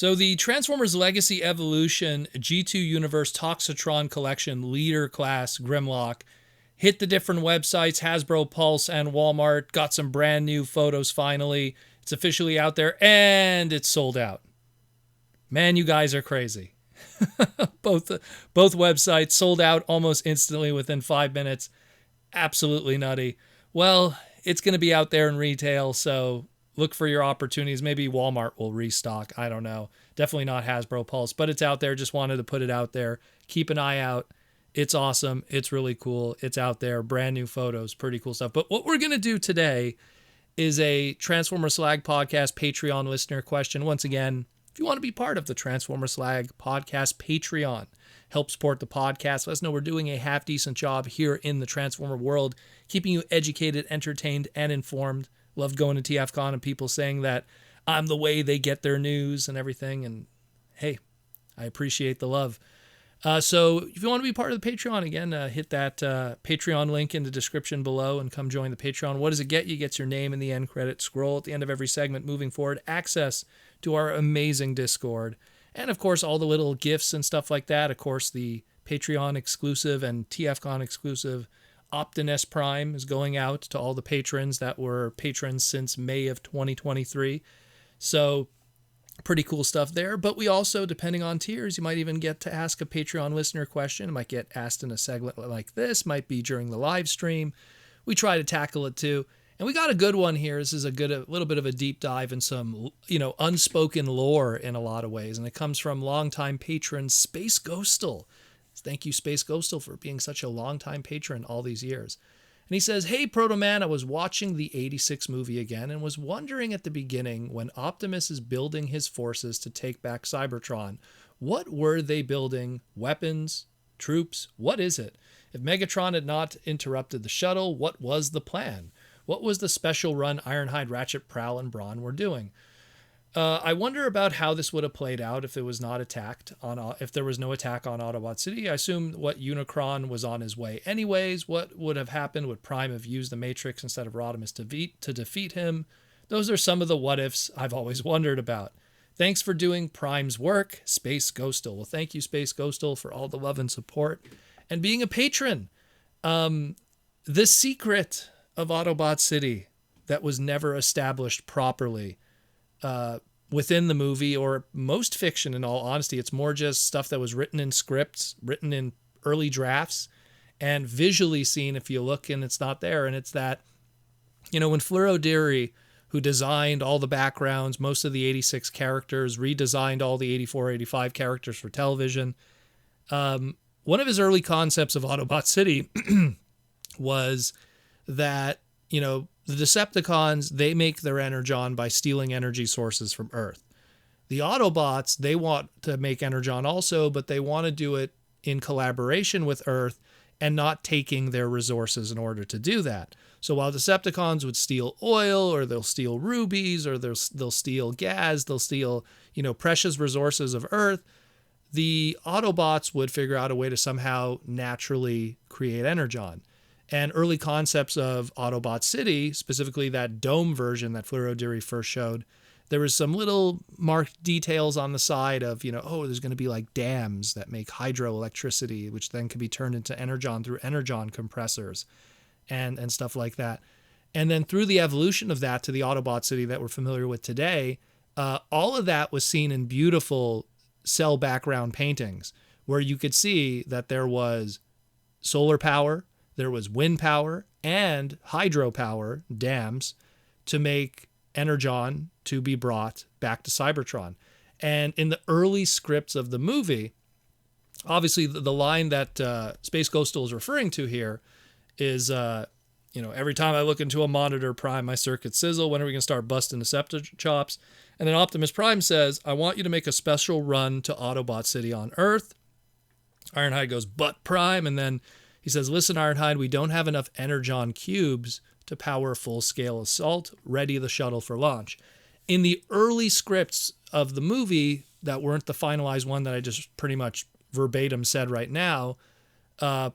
So the Transformers Legacy Evolution G2 Universe Toxitron Collection Leader Class Grimlock hit the different websites, Hasbro, Pulse, and Walmart. Got some brand new photos finally. It's officially out there, and it's sold out. Man, you guys are crazy. both websites sold out almost instantly within 5 minutes. Absolutely nutty. Well, it's going to be out there in retail, so look for your opportunities. Maybe Walmart will restock. I don't know. Definitely not Hasbro Pulse, but it's out there. Just wanted to put it out there. Keep an eye out. It's awesome. It's really cool. It's out there. Brand new photos. Pretty cool stuff. But what we're going to do today is a Transformer Slag Podcast Patreon listener question. Once again, if you want to be part of the Transformer Slag Podcast Patreon, help support the podcast. Let us know we're doing a half-decent job here in the Transformer world, keeping you educated, entertained, and informed. Loved going to TFCon and people saying that I'm the way they get their news and everything. And hey, I appreciate the love. So if you want to be part of the Patreon, again, hit that Patreon link in the description below and come join the Patreon. What does it get you? It gets your name in the end credit scroll at the end of every segment moving forward, access to our amazing Discord, and of course, all the little gifts and stuff like that. Of course, the Patreon exclusive and TFCon exclusive Optimus Prime is going out to all the patrons that were patrons since May of 2023. So pretty cool stuff there. But we also, depending on tiers, you might even get to ask a Patreon listener question. It might get asked in a segment like this, might be during the live stream. We try to tackle it too. And we got a good one here. This is a little bit of a deep dive in some, unspoken lore in a lot of ways. And it comes from longtime patron Space Ghostal. Thank you, Space Ghostal, for being such a longtime patron all these years. And he says, "Hey, Proto Man, I was watching the 86 movie again and was wondering at the beginning when Optimus is building his forces to take back Cybertron, what were they building? Weapons? Troops? What is it? If Megatron had not interrupted the shuttle, what was the plan? What was the special run Ironhide, Ratchet, Prowl, and Brawn were doing? I wonder about how this would have played out if it was not attacked if there was no attack on Autobot City. I assume what Unicron was on his way anyways. What would have happened? Would Prime have used the Matrix instead of Rodimus to defeat him? Those are some of the what ifs I've always wondered about. Thanks for doing Prime's work, Space Ghostal." Well, thank you, Space Ghostal, for all the love and support and being a patron. The secret of Autobot City that was never established properly within the movie, or most fiction, in all honesty. It's more just stuff that was written in scripts, written in early drafts, and visually seen if you look and it's not there. And it's that, when Fleur Deary, who designed all the backgrounds, most of the 86 characters, redesigned all the 84, 85 characters for television, one of his early concepts of Autobot City was that, the Decepticons, they make their energon by stealing energy sources from Earth. The Autobots, they want to make energon also, but they want to do it in collaboration with Earth and not taking their resources in order to do that. So while Decepticons would steal oil, or they'll steal rubies, or they'll steal gas, they'll steal, precious resources of Earth, the Autobots would figure out a way to somehow naturally create energon. And early concepts of Autobot City, specifically that dome version that Fleur Deary first showed, there was some little marked details on the side of, there's going to be like dams that make hydroelectricity, which then can be turned into energon through energon compressors and stuff like that. And then through the evolution of that to the Autobot City that we're familiar with today, all of that was seen in beautiful cell background paintings where you could see that there was solar power, there was wind power, and hydropower, dams, to make energon to be brought back to Cybertron. And in the early scripts of the movie, obviously the line that Space Ghostal is referring to here is, every time I look into a monitor, Prime, my circuits sizzle. When are we going to start busting Deceptichops? And then Optimus Prime says, "I want you to make a special run to Autobot City on Earth." Ironhide goes, "But Prime," and then he says, "Listen, Ironhide, we don't have enough energon cubes to power a full-scale assault. Ready the shuttle for launch." In the early scripts of the movie that weren't the finalized one that I just pretty much verbatim said right now,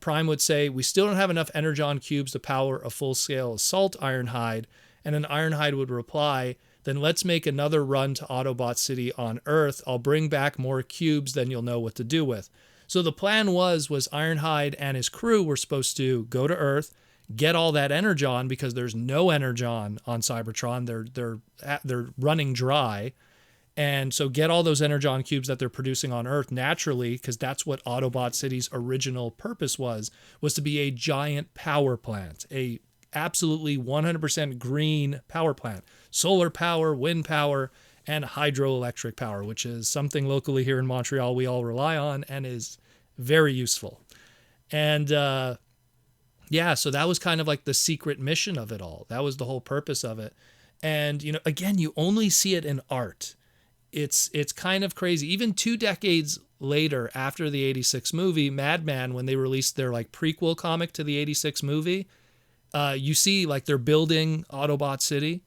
Prime would say, "We still don't have enough energon cubes to power a full-scale assault, Ironhide." And then Ironhide would reply, then let's make another run to Autobot City on Earth. I'll bring back more cubes, then you'll know what to do with. So the plan was Ironhide and his crew were supposed to go to Earth, get all that energon, because there's no energon on Cybertron. They're running dry. And so get all those energon cubes that they're producing on Earth naturally, because that's what Autobot City's original purpose was to be a giant power plant, a absolutely 100% green power plant, solar power, wind power, and hydroelectric power, which is something locally here in Montreal we all rely on and is very useful. And yeah, so that was kind of like the secret mission of it all. That was the whole purpose of it. And, again, you only see it in art. It's kind of crazy. Even 2 decades later, after the 86 movie, Madman, when they released their like prequel comic to the 86 movie, you see like they're building Autobot City,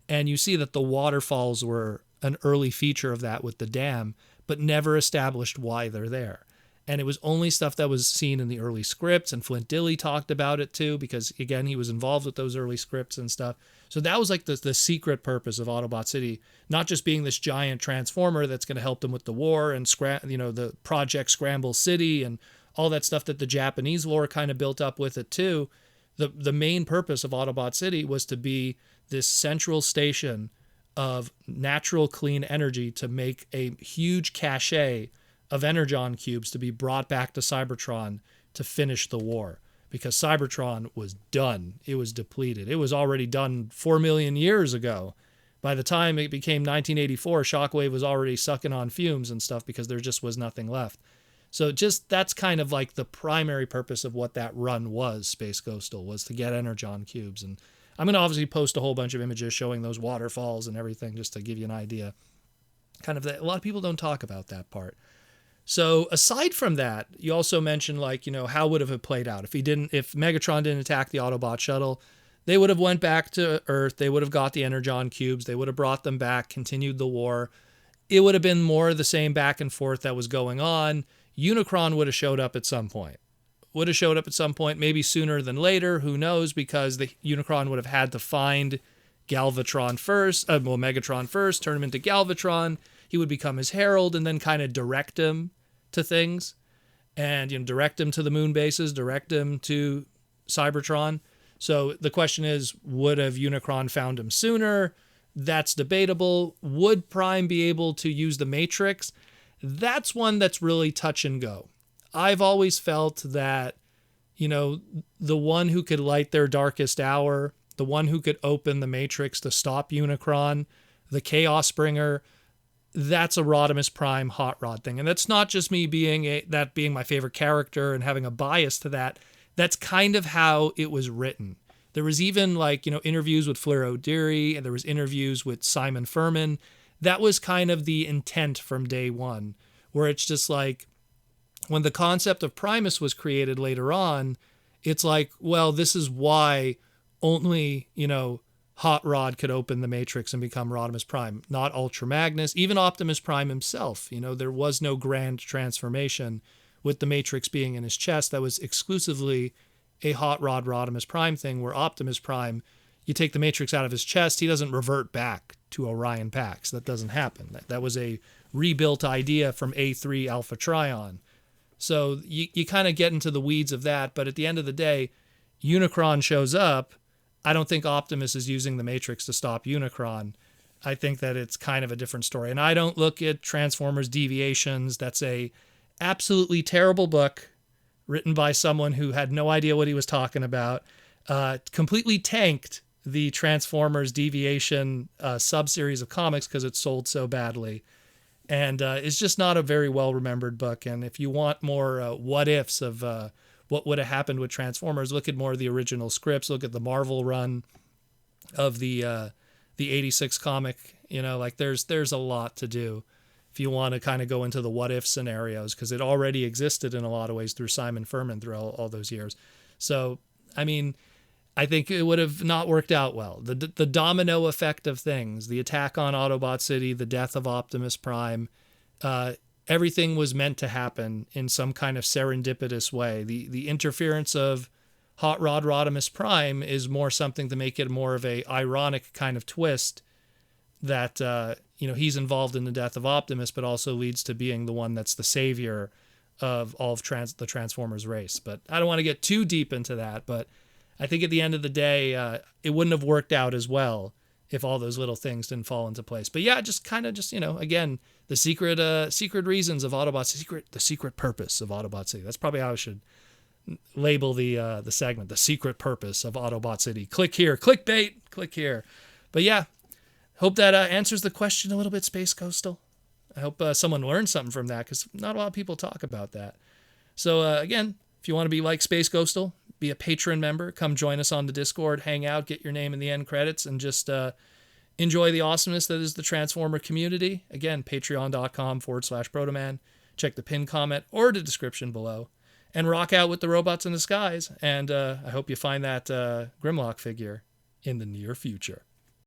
and you see that the waterfalls were an early feature of that with the dam, but never established why they're there. And it was only stuff that was seen in the early scripts, and Flint Dille talked about it too, because again, he was involved with those early scripts and stuff. So that was like the secret purpose of Autobot City, not just being this giant transformer that's going to help them with the war and the Project Scramble City and all that stuff that the Japanese lore kind of built up with it too. The main purpose of Autobot City was to be this central station of natural clean energy to make a huge cache of energon cubes to be brought back to Cybertron to finish the war, because Cybertron was done. It was depleted. It was already done 4 million years ago. By the time it became 1984, Shockwave was already sucking on fumes and stuff because there just was nothing left. So just that's kind of like the primary purpose of what that run was, Space Ghostal, was to get energon cubes. And I'm going to obviously post a whole bunch of images showing those waterfalls and everything just to give you an idea. Kind of that. A lot of people don't talk about that part. So aside from that, you also mentioned how would have it played out if Megatron didn't attack the Autobot shuttle? They would have went back to Earth. They would have got the energon cubes. They would have brought them back, continued the war. It would have been more of the same back and forth that was going on. Unicron would have showed up at some point. Maybe sooner than later. Who knows? Because the Unicron would have had to find Megatron first, turn him into Galvatron. He would become his herald and then kind of direct him to things, and direct him to the moon bases, direct him to Cybertron. So the question is, would have Unicron found him sooner? That's debatable. Would Prime be able to use the Matrix? That's one that's really touch and go. I've always felt that, the one who could light their darkest hour, the one who could open the Matrix to stop Unicron, the Chaos Bringer, that's a Rodimus Prime Hot Rod thing. And that's not just me being my favorite character and having a bias to that. That's kind of how it was written. There was even interviews with Fleur O'Deary, and there was interviews with Simon Furman. That was kind of the intent from day one, where it's just like, when the concept of Primus was created later on, it's like, well, this is why only, Hot Rod could open the Matrix and become Rodimus Prime, not Ultra Magnus, even Optimus Prime himself. There was no grand transformation with the Matrix being in his chest. That was exclusively a Hot Rod Rodimus Prime thing, where Optimus Prime, you take the Matrix out of his chest, he doesn't revert back to Orion Pax. That doesn't happen. That was a rebuilt idea from A3 Alpha Trion. So you kind of get into the weeds of that, but at the end of the day, Unicron shows up. I don't think Optimus is using the Matrix to stop Unicron. I think that it's kind of a different story. And I don't look at Transformers Deviations. That's a absolutely terrible book written by someone who had no idea what he was talking about. Completely tanked the Transformers Deviation sub-series of comics because it sold so badly. And it's just not a very well-remembered book. And if you want more what-ifs of what would have happened with Transformers, look at more of the original scripts. Look at the Marvel run of the 86 comic. There's a lot to do if you want to kind of go into the what-if scenarios, because it already existed in a lot of ways through Simon Furman through all those years. So, I think it would have not worked out well. The domino effect of things, the attack on Autobot City, the death of Optimus Prime, everything was meant to happen in some kind of serendipitous way. The interference of Hot Rod Rodimus Prime is more something to make it more of a ironic kind of twist that he's involved in the death of Optimus, but also leads to being the one that's the savior of all of the Transformers race. But I don't want to get too deep into that. But I think at the end of the day, it wouldn't have worked out as well if all those little things didn't fall into place. But yeah, just again, the secret reasons of Autobots, the secret purpose of Autobot City. That's probably how I should label the segment, the secret purpose of Autobot City. Click here, clickbait, click here. But yeah, hope that answers the question a little bit, Space Coastal. I hope someone learned something from that, because not a lot of people talk about that. So again, if you want to be like Space Coastal, be a patron member, come join us on the Discord, hang out, get your name in the end credits, and just enjoy the awesomeness that is the Transformer community. Again, patreon.com/Protoman. Check the pinned comment or the description below. And rock out with the robots in the skies. And I hope you find that Grimlock figure in the near future.